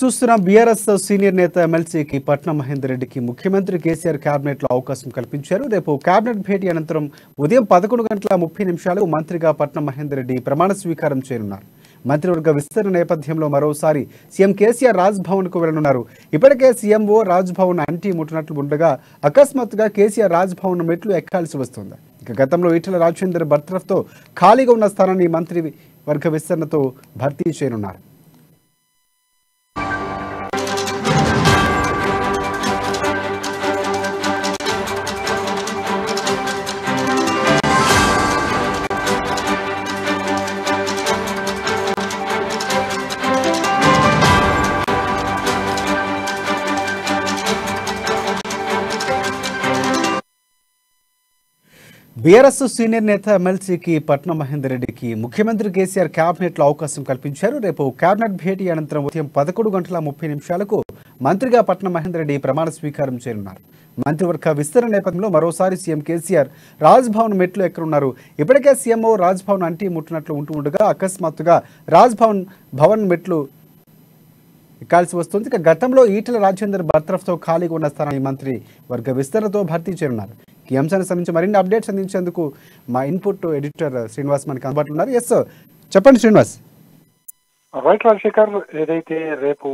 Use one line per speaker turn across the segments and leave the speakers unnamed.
చూస్తున్న BRS senior నేత ఎమ్మెల్సీకి పట్నం మహేందర్ రెడ్డికి ముఖ్యమంత్రి కేసీఆర్ కేబినెట్ లో అవకాశం కల్పించారు. రేపు కేబినెట్ భేటీ అనంతరం ఉదయం 11:30 మంత్రిగా పట్నం మహేందర్ రెడ్డి ప్రమాణ స్వీకారం చేయనున్నారు. మంత్రివర్గ విస్తరణ నేపథ్యంలో మరోసారి సీఎం కేసీఆర్ రాజ్భవన్ కు వెళ్లనున్నారు. ఇప్పటికే సీఎంఓ రాజ్భవన్ అంటి ముట్టినట్లు ఉండగా అకస్మాత్తుగా కేసీఆర్ రాజ్భవన్ మెట్లు ఎక్కాల్సి వస్తుంది. ఇక గతంలో ఈటెల రాజేందర్ బర్తరఫ్తో ఖాళీగా ఉన్న స్థానాన్ని మంత్రి వర్గ విస్తరణతో భర్తీ చేయనున్నారు. బీఆర్ఎస్ సీనియర్ నేత ఎమ్మెల్సీకి పట్నం మహేందర్ రెడ్డికి ముఖ్యమంత్రి కేసీఆర్ కేబినెట్ లో అవకాశం కల్పించారు. రేపు కేబినెట్ భేటీ అనంతరం ఉదయం 11:30 మంత్రిగా పట్నం మహేందర్ రెడ్డి ప్రమాణ స్వీకారం చేయనున్నారు. మంత్రివర్గ విస్తరణ నేపథ్యంలో మరోసారి సీఎం కేసీఆర్ రాజ్భవన్ మెట్లు ఎక్కనున్నారు. ఇప్పటికే సీఎంఓ రాజ్భవన్ అంటి ముట్టినట్లు ఉండగా అకస్మాత్తుగా భవన్ మెట్లు ఎక్కాల్సి వస్తుంది. ఇక గతంలో ఈటెల రాజేందర్ బర్తరఫ్తో ఖాళీగా ఉన్న స్థానాన్ని మంత్రి వర్గ విస్తరణతో భర్తీ చేయనున్నారు. ఈ అంశానికి సంబంధించి మరిన్ని అప్డేట్స్ అందించేందుకు మా ఇన్పుట్ ఎడిటర్ శ్రీనివాస్ మనకి అందుబాటులో ఉన్నారు. ఎస్ చెప్పండి శ్రీనివాస్.
రైట్ రాజశేఖర్, ఏదైతే రేపు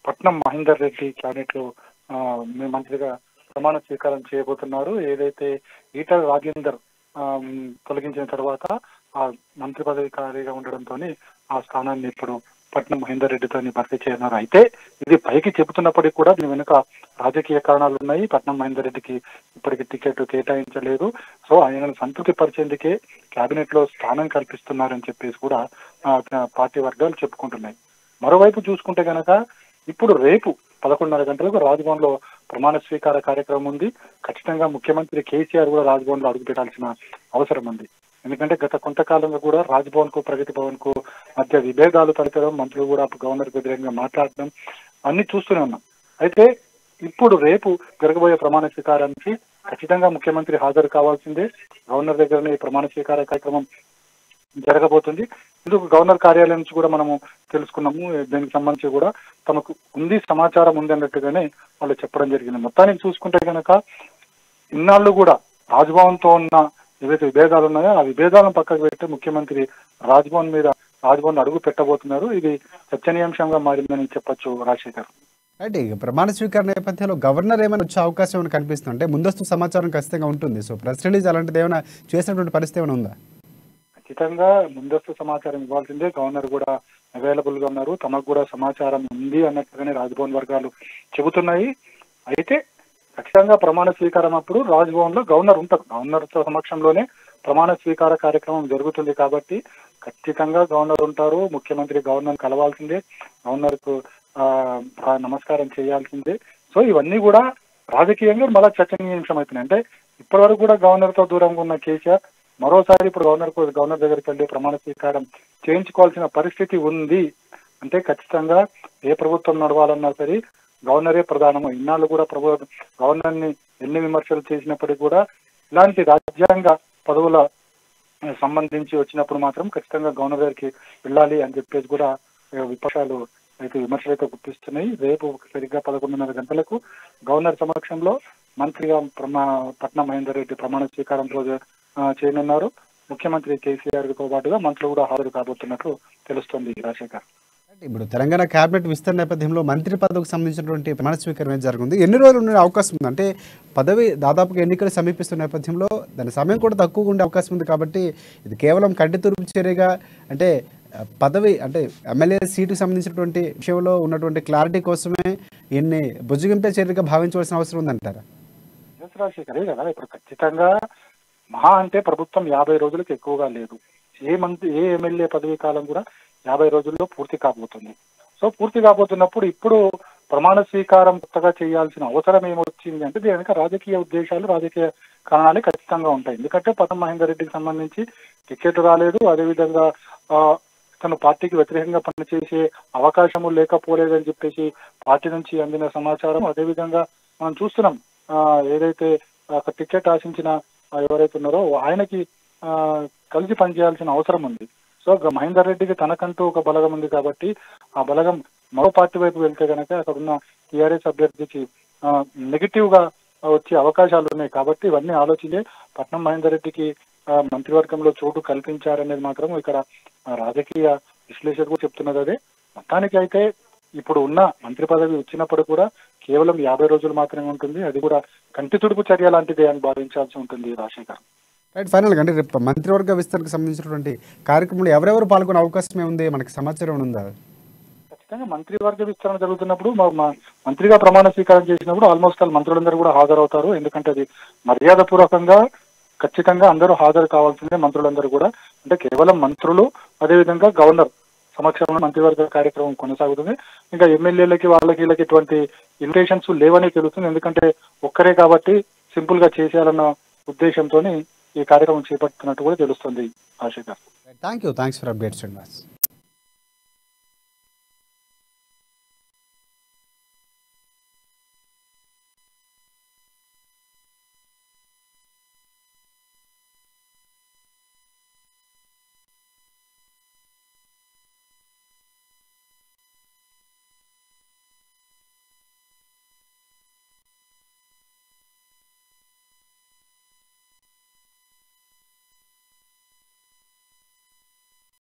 పట్నం మహేందర్ రెడ్డి క్యాబినెట్ లో మంత్రిగా ప్రమాణ స్వీకారం చేయబోతున్నారు. ఏదైతే ఈటల రాజేందర్ తొలగించిన తర్వాత ఆ మంత్రి పదవి ఖాళీగా ఉండడంతో ఆ స్థానాన్ని ఇప్పుడు పట్నం మహేందర్ రెడ్డితో భర్తీ చేయనున్నారు. అయితే ఇది పైకి చెబుతున్నప్పటికీ కూడా దీని వెనుక రాజకీయ కారణాలు ఉన్నాయి. పట్నం మహేందర్ రెడ్డికి ఇప్పటికి టికెట్ కేటాయించలేదు. సో ఆయనను సంతృప్తి పరిచేందుకే కేబినెట్ లో స్థానం కల్పిస్తున్నారని చెప్పేసి కూడా పార్టీ వర్గాలు చెప్పుకుంటున్నాయి. మరోవైపు చూసుకుంటే గనక ఇప్పుడు రేపు 11:30 రాజ్భవన్ లో ప్రమాణ స్వీకార కార్యక్రమం ఉంది. ఖచ్చితంగా ముఖ్యమంత్రి కేసీఆర్ కూడా రాజ్భవన్ లో అడుగు పెట్టాల్సిన అవసరం ఉంది. ఎందుకంటే గత కొంతకాలంగా కూడా రాజ్భవన్ కు ప్రగతి భవన్ కు మధ్య విభేదాలు తలెత్తడం, మంత్రులు కూడా గవర్నర్ వ్యతిరేకంగా మాట్లాడడం అన్ని చూస్తూనే ఉన్నాం. అయితే ఇప్పుడు రేపు జరగబోయే ప్రమాణ స్వీకారానికి ఖచ్చితంగా ముఖ్యమంత్రి హాజరు కావాల్సిందే. గవర్నర్ దగ్గరనే ప్రమాణ స్వీకార కార్యక్రమం జరగబోతుంది. ఇందుకు గవర్నర్ కార్యాలయం నుంచి కూడా మనము తెలుసుకున్నాము. దీనికి సంబంధించి కూడా తమకు సమాచారం ఉంది అన్నట్టుగానే వాళ్ళు చెప్పడం జరిగింది. మొత్తానికి చూసుకుంటే కనుక ఇన్నాళ్ళు కూడా రాజ్భవన్ తో ఉన్న ఏవైతే విభేదాలు ఉన్నాయో ఆ విభేదాలను పక్కకు పెట్టి ముఖ్యమంత్రి రాజ్భవన్ అడుగు పెట్టబోతున్నారు. ఇది చర్చనీయాంశంగా మారిందని చెప్పొచ్చు రాజశేఖర్.
అంటే ప్రమాణ స్వీకార నేపథ్యంలో గవర్నర్ ఏమైనా వచ్చే అవకాశం ఏమైనా కనిపిస్తుంది? అంటే ముందస్తు సమాచారం ఖచ్చితంగా ఉంటుంది. సో ప్రెస్ రిలీజ్ అలాంటిది ఏమైనా చేసినటువంటి పరిస్థితి ఏమైనా ఉందా?
ఖచ్చితంగా ముందస్తు సమాచారం ఇవ్వాల్సిందే. గవర్నర్ కూడా అవైలబుల్ గా ఉన్నారు. తమకు కూడా సమాచారం ఉంది అన్నట్టుగానే రాజ్భవన్ వర్గాలు చెబుతున్నాయి. అయితే ఖచ్చితంగా ప్రమాణ స్వీకారం అప్పుడు రాజ్భవన్ లో గవర్నర్ ఉంటారు. గవర్నర్ సమక్షంలోనే ప్రమాణ స్వీకార కార్యక్రమం జరుగుతుంది కాబట్టి ఖచ్చితంగా గవర్నర్ ఉంటారు. ముఖ్యమంత్రి గవర్నర్ కలవాల్సిందే, గవర్నర్ కు నమస్కారం చేయాల్సిందే. సో ఇవన్నీ కూడా రాజకీయంగా మళ్ళా చర్చనీయాంశం అవుతున్నాయి. అంటే ఇప్పటి వరకు కూడా గవర్నర్ తో దూరంగా ఉన్న కేసీఆర్ మరోసారి ఇప్పుడు గవర్నర్ దగ్గరికి వెళ్ళి ప్రమాణ స్వీకారం చేయించుకోవాల్సిన పరిస్థితి ఉంది. అంటే ఖచ్చితంగా ఏ ప్రభుత్వం నడవాలన్నా సరే గవర్నరే ప్రధానము. ఇన్నాళ్ళు కూడా గవర్నర్ ని ఎన్ని విమర్శలు చేసినప్పటికీ కూడా ఇలాంటి రాజ్యాంగ పదవుల సంబంధించి వచ్చినప్పుడు మాత్రం ఖచ్చితంగా గవర్నర్ గారికి వెళ్ళాలి అని చెప్పేసి కూడా విపక్షాలు అయితే విమర్శలు అయితే గుర్తిస్తున్నాయి. రేపు సరిగ్గా 11:30 గవర్నర్ సమక్షంలో మంత్రిగా పట్నం మహేందర్ రెడ్డి ప్రమాణ స్వీకారం రోజు చేయనున్నారు. ముఖ్యమంత్రి కేసీఆర్ తో పాటుగా మంత్రులు కూడా హాజరు కాబోతున్నట్లు తెలుస్తోంది రాజశేఖర్.
ఇప్పుడు తెలంగాణ కేబినెట్ విస్తరణ నేపథ్యంలో మంత్రి పదవికి సంబంధించినటువంటి ప్రమాణ స్వీకారం జరుగుతుంది. ఎన్ని రోజులు ఉండే అవకాశం ఉంది? అంటే పదవి దాదాపుగా ఎన్నికలు సమీపిస్తున్న నేపథ్యంలో దాని సమయం కూడా తక్కువగా ఉండే అవకాశం ఉంది కాబట్టి ఇది కేవలం కంటితురుపు చర్యగా, అంటే పదవి అంటే ఎమ్మెల్యే సీటుకు సంబంధించినటువంటి విషయంలో ఉన్నటువంటి క్లారిటీ కోసమే ఎన్ని బుజ్జగింపే చర్యగా భావించవలసిన అవసరం ఉందంటారా?
రాజశేఖరే కదా ఇప్పుడు ఖచ్చితంగా మహా అంటే ప్రభుత్వం 50 రోజులకు ఎక్కువగా లేదు. ఏ ఎమ్మెల్యే పదవీ కాలం కూడా 50 రోజుల్లో పూర్తి కాబోతుంది. సో పూర్తి కాబోతున్నప్పుడు ఇప్పుడు ప్రమాణ స్వీకారం కొత్తగా చేయాల్సిన అవసరం ఏమొచ్చింది అంటే దీనికి రాజకీయ ఉద్దేశాలు, రాజకీయ కారణాలే ఖచ్చితంగా ఉంటాయి. ఎందుకంటే పట్నం మహేందర్ రెడ్డికి సంబంధించి టికెట్ రాలేదు. అదేవిధంగా తను పార్టీకి వ్యతిరేకంగా పనిచేసే అవకాశము లేకపోలేదని చెప్పేసి పార్టీ నుంచి అందిన సమాచారం. అదేవిధంగా మనం చూస్తున్నాం ఏదైతే టికెట్ ఆశించిన ఎవరైతే ఉన్నారో ఆయనకి కలిసి పనిచేయాల్సిన అవసరం ఉంది. సో మహేందర్ రెడ్డికి తనకంటూ ఒక బలగం ఉంది కాబట్టి ఆ బలగం మరో పార్టీ వైపు వెళ్తే కనుక అక్కడ ఉన్న టీఆర్ఎస్ అభ్యర్థికి నెగిటివ్ గా వచ్చే అవకాశాలు ఉన్నాయి. కాబట్టి ఇవన్నీ ఆలోచించే పట్నం మహేందర్ రెడ్డికి మంత్రివర్గంలో చోటు కల్పించారనేది మాత్రం ఇక్కడ రాజకీయ విశ్లేషకులు చెప్తున్నది అదే. మొత్తానికి అయితే ఇప్పుడు ఉన్న మంత్రి పదవి వచ్చినప్పుడు కూడా కేవలం 50 రోజులు మాత్రమే ఉంటుంది. అది కూడా కంటి తుడుపు చర్య లాంటిదే అని భావించాల్సి ఉంటుంది రాజశేఖర్.
రైట్, ఫైనల్గా అంటే రేపు మంత్రివర్గ విస్తరణకు సంబంధించినటువంటి కార్యక్రమంలో ఎవరెవరు పాల్గొనే అవకాశం ఏముంది, మనకి సమాచారం ఉందా?
ఖచ్చితంగా మంత్రివర్గ విస్తరణ జరుగుతున్నప్పుడు మంత్రిగా ప్రమాణ స్వీకారం చేసినప్పుడు ఆల్మోస్ట్ ఆల్ మంత్రులందరూ కూడా హాజరవుతారు. ఎందుకంటే అది మర్యాద పూర్వకంగా ఖచ్చితంగా అందరూ హాజరు కావాల్సిందే. మంత్రులందరూ కూడా అంటే కేవలం మంత్రులు, అదేవిధంగా గవర్నర్ సమక్షంలో మంత్రివర్గ కార్యక్రమం కొనసాగుతుంది. ఇంకా ఎమ్మెల్యేలకి వీళ్ళకి ఎటువంటి ఇన్విటేషన్స్ లేవని తెలుస్తుంది. ఎందుకంటే ఒక్కరే కాబట్టి సింపుల్ గా చేసేయాలన్న ఉద్దేశంతో ఈ కార్యక్రమం చేపడుతున్నట్టు కూడా తెలుస్తుంది. Ashika,
thanks for updates Srinivas.